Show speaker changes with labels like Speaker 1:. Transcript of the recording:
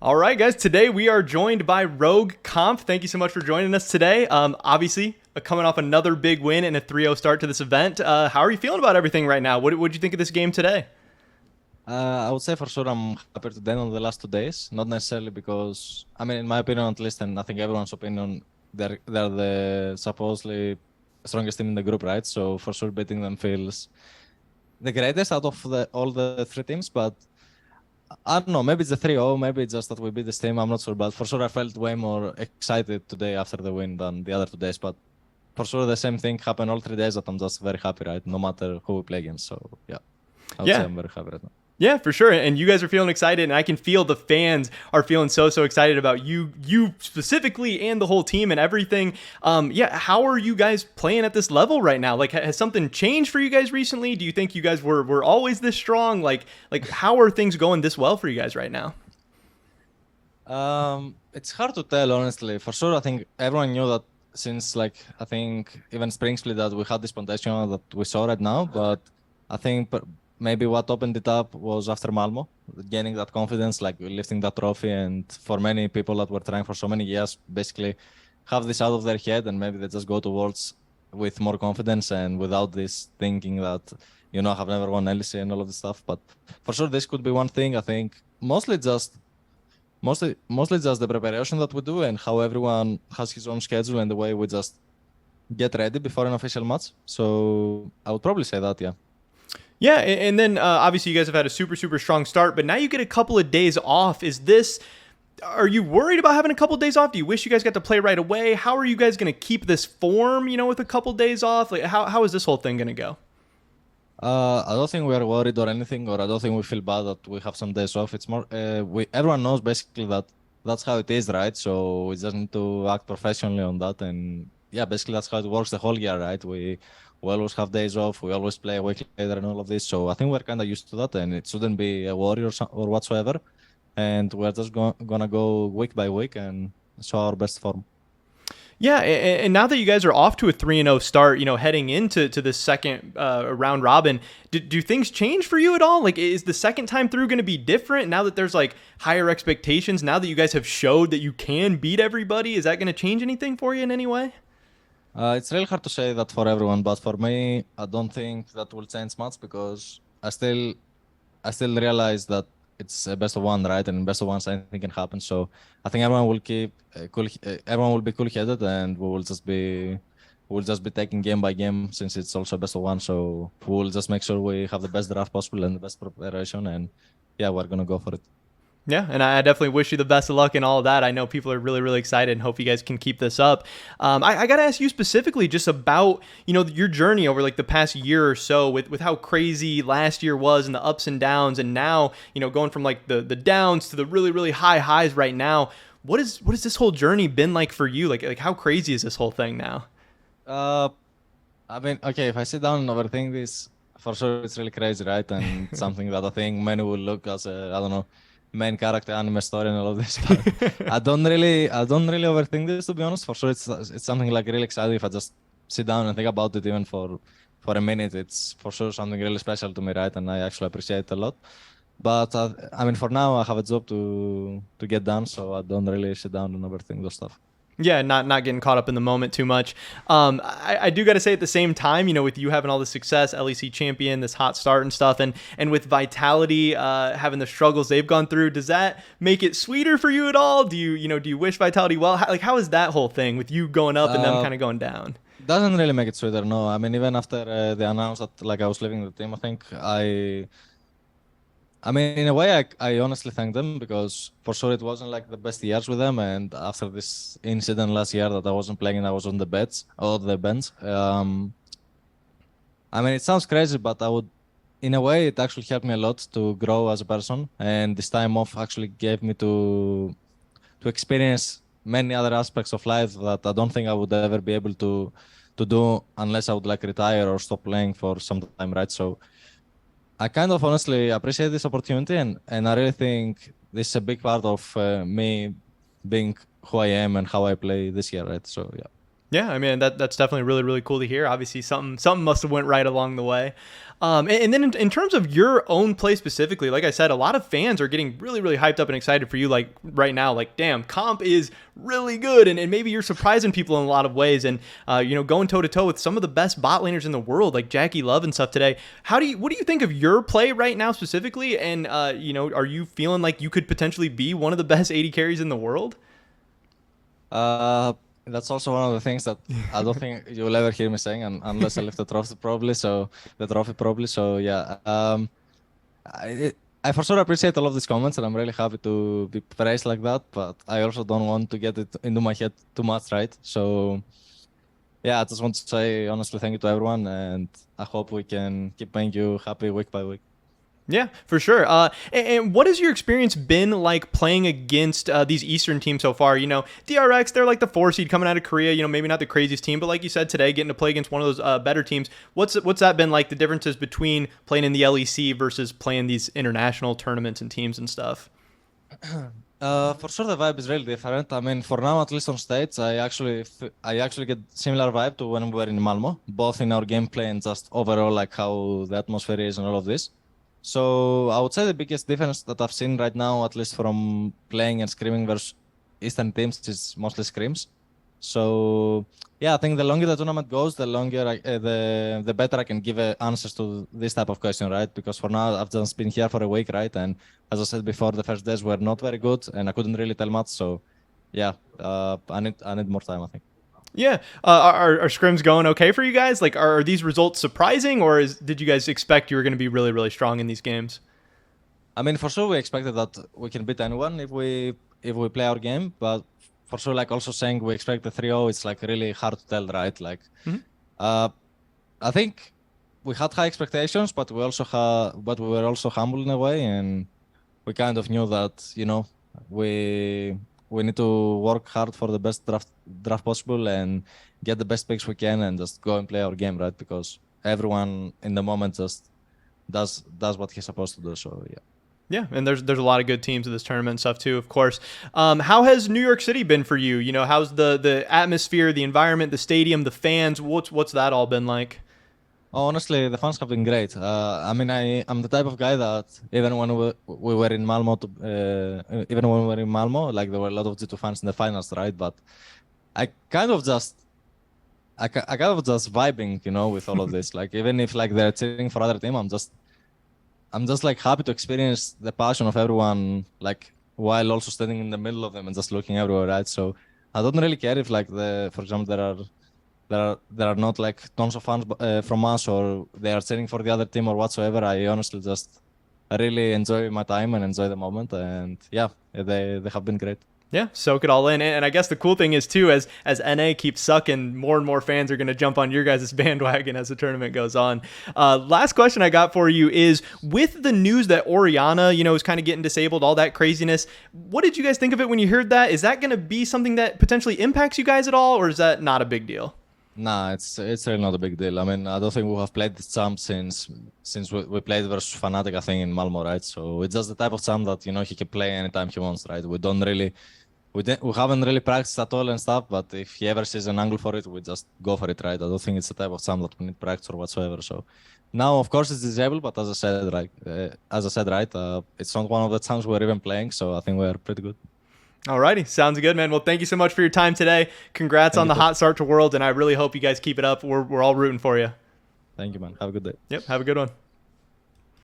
Speaker 1: All right, guys. Today we are joined by Rogue Comp. Thank you so much for joining us today. Obviously, coming off another big win and a 3-0 start to this event. How are you feeling about everything right now? What did you think of this game today?
Speaker 2: I would say for sure I'm happier today than the last 2 days. Not necessarily because, I mean, in my opinion at least, and I think everyone's opinion, they're the supposedly strongest team in the group, right? So for sure beating them feels the greatest out of all the three teams. But I don't know, maybe it's the 3-0, maybe it's just that we beat this team. I'm not sure, but for sure I felt way more excited today after the win than the other 2 days. But for sure the same thing happened all 3 days that I'm just very happy, right? No matter who we play against. So yeah, I would say
Speaker 1: Yeah.
Speaker 2: I'm very happy right now.
Speaker 1: Yeah, for sure. And you guys are feeling excited, and I can feel the fans are feeling so excited about you specifically and the whole team and everything. Yeah, how are you guys playing at this level right now? Like, has something changed for you guys recently? Do you think you guys were always this strong? Like how are things going this well for you guys right now?
Speaker 2: It's hard to tell, honestly. For sure, I think everyone knew that since, like, I think even Spring Split that we had this potential that we saw right now. But I think maybe what opened it up was after Malmo, gaining that confidence, like lifting that trophy. And for many people that were trying for so many years, basically have this out of their head and maybe they just go to Worlds with more confidence and without this thinking that, I have never won LEC and all of this stuff. But for sure, this could be one thing. I think mostly just the preparation that we do and how everyone has his own schedule and the way we just get ready before an official match. So I would probably say that, yeah.
Speaker 1: Yeah, and then obviously you guys have had a super strong start, but now you get a couple of days off. Are you worried about having a couple of days off? Do you wish you guys got to play right away? How are you guys going to keep this form, with a couple of days off? Like, how is this whole thing going to go?
Speaker 2: I don't think we are worried or anything, or I don't think we feel bad that we have some days off. It's more, everyone knows basically that that's how it is, right? So we just need to act professionally on that. And yeah, basically that's how it works the whole year, right? We always have days off. We always play a week later and all of this. So I think we're kind of used to that, and it shouldn't be a worry or whatsoever. And we're just gonna go week by week and show our best form.
Speaker 1: Yeah, and now that you guys are off to a 3-0 start, heading into this second round robin, do things change for you at all? Like, is the second time through going to be different now that there's like higher expectations? Now that you guys have showed that you can beat everybody, is that going to change anything for you in any way?
Speaker 2: It's really hard to say that for everyone, but for me, I don't think that will change much because I still realize that it's a best of one, right? And in best of ones, anything can happen. So I think everyone will keep cool. Everyone will be cool-headed, and we'll just be taking game by game since it's also best of one. So we'll just make sure we have the best draft possible and the best preparation, and yeah, we're gonna go for it.
Speaker 1: Yeah, and I definitely wish you the best of luck in all of that. I know people are really excited and hope you guys can keep this up. I got to ask you specifically just about, your journey over like the past year or so with how crazy last year was and the ups and downs. And now, going from like the downs to the really high highs right now. What has this whole journey been like for you? Like how crazy is this whole thing now?
Speaker 2: Uh, I mean, okay, if I sit down and overthink this, for sure it's really crazy, right? And something that I think many will look as a, I don't know, main character anime story and all of this. But I don't really overthink this, to be honest. For sure, it's something like really exciting. If I just sit down and think about it even for a minute, it's for sure something really special to me, right? And I actually appreciate it a lot. But I mean, for now, I have a job to get done, so I don't really sit down and overthink those stuff.
Speaker 1: Yeah, not getting caught up in the moment too much. I do got to say at the same time, with you having all the success, LEC champion, this hot start and stuff, and with Vitality having the struggles they've gone through, does that make it sweeter for you at all? Do you wish Vitality well? How is that whole thing with you going up and them
Speaker 2: Uh,
Speaker 1: kind of going down?
Speaker 2: doesn't really make it sweeter, no. I mean, even after they announced that like I was leaving the team, I think I mean, in a way, I honestly thank them because for sure it wasn't like the best years with them. And after this incident last year that I wasn't playing and I was on the beds or the bench, I mean, it sounds crazy, but in a way, it actually helped me a lot to grow as a person. And this time off actually gave me to experience many other aspects of life that I don't think I would ever be able to do unless I would like retire or stop playing for some time, right? So I kind of honestly appreciate this opportunity, and I really think this is a big part of me being who I am and how I play this year, right? So yeah.
Speaker 1: Yeah, I mean that's definitely really really cool to hear. Obviously, something must have went right along the way. And then in terms of your own play specifically, like I said, a lot of fans are getting really really hyped up and excited for you. Like right now, like damn, comp is really good, and maybe you're surprising people in a lot of ways. And going toe to toe with some of the best bot laners in the world, like Jackie Love and stuff today. What do you think of your play right now specifically? And are you feeling like you could potentially be one of the best 80 carries in the world?
Speaker 2: Uh, that's also one of the things that I don't think you'll ever hear me saying unless I lift the trophy probably. So yeah, I, I for sure appreciate all of these comments, and I'm really happy to be praised like that. But I also don't want to get it into my head too much, right? So yeah, I just want to say honestly thank you to everyone, and I hope we can keep making you happy week by week.
Speaker 1: Yeah, for sure. And what has your experience been like playing against these Eastern teams so far? DRX, they're like the 4 seed coming out of Korea. Maybe not the craziest team, but like you said today, getting to play against one of those better teams. What's that been like? The differences between playing in the LEC versus playing these international tournaments and teams and stuff.
Speaker 2: For sure, the vibe is really different. I mean, for now, at least on stage, I actually get similar vibe to when we were in Malmo, both in our gameplay and just overall, like how the atmosphere is and all of this. So I would say the biggest difference that I've seen right now, at least from playing and scrimming versus Eastern teams, is mostly scrims. So yeah, I think the longer the tournament goes, the better I can give answers to this type of question, right? Because for now I've just been here for a week, right? And as I said before, the first days were not very good, and I couldn't really tell much. So yeah, I need more time, I think.
Speaker 1: Yeah, are scrims going okay for you guys? Like, are these results surprising, or did you guys expect you were going to be really really strong in these games?
Speaker 2: I mean, for sure we expected that we can beat anyone if we play our game, but for sure, like also saying we expect the 3-0, it's like really hard to tell, right? Like,
Speaker 1: Mhm.
Speaker 2: uh, I think we had high expectations, but we were also humble in a way, and we kind of knew that we we need to work hard for the best draft possible and get the best picks we can, and just go and play our game, right? Because everyone in the moment just does what he's supposed to do. So yeah.
Speaker 1: Yeah, and there's a lot of good teams in this tournament and stuff too, of course. How has New York City been for you? How's the atmosphere, the environment, the stadium, the fans? What's that all been like?
Speaker 2: Honestly, the fans have been great. I mean, I'm the type of guy that even when we were in Malmo, like there were a lot of G2 fans in the finals, right? But I kind of just, I kind of just vibing, with all of this. Like even if like they're cheering for other team, I'm just like happy to experience the passion of everyone, like while also standing in the middle of them and just looking everywhere, right? So I don't really care if like for example, there are not like tons of fans from us, or they are cheering for the other team or whatsoever. I honestly just really enjoy my time and enjoy the moment, and yeah, they have been great.
Speaker 1: Yeah, soak it all in. And I guess the cool thing is too, as NA keeps sucking, more and more fans are going to jump on your guys' bandwagon as the tournament goes on. Last question I got for you is, with the news that Orianna, is kind of getting disabled, all that craziness, what did you guys think of it when you heard that? Is that going to be something that potentially impacts you guys at all, or is that not a big deal?
Speaker 2: Nah, it's really not a big deal. I mean, I don't think we have played this champ since we played versus Fnatic, I think, in Malmo, right? So it's just the type of champ that he can play anytime he wants, right? We haven't really practiced at all and stuff, but if he ever sees an angle for it, we just go for it, right? I don't think it's the type of champ that we need practice or whatsoever. So now, of course, it's disabled, but as I said, right, it's not one of the champs we're even playing, so I think we're pretty good.
Speaker 1: Alrighty, sounds good, man. Well, thank you so much for your time today. Congrats
Speaker 2: Thank
Speaker 1: on
Speaker 2: you
Speaker 1: the
Speaker 2: too.
Speaker 1: hot start to Worlds, and I really hope you guys keep it up. We're all rooting for you.
Speaker 2: Thank you, man. Have a good day.
Speaker 1: Yep, have a good one.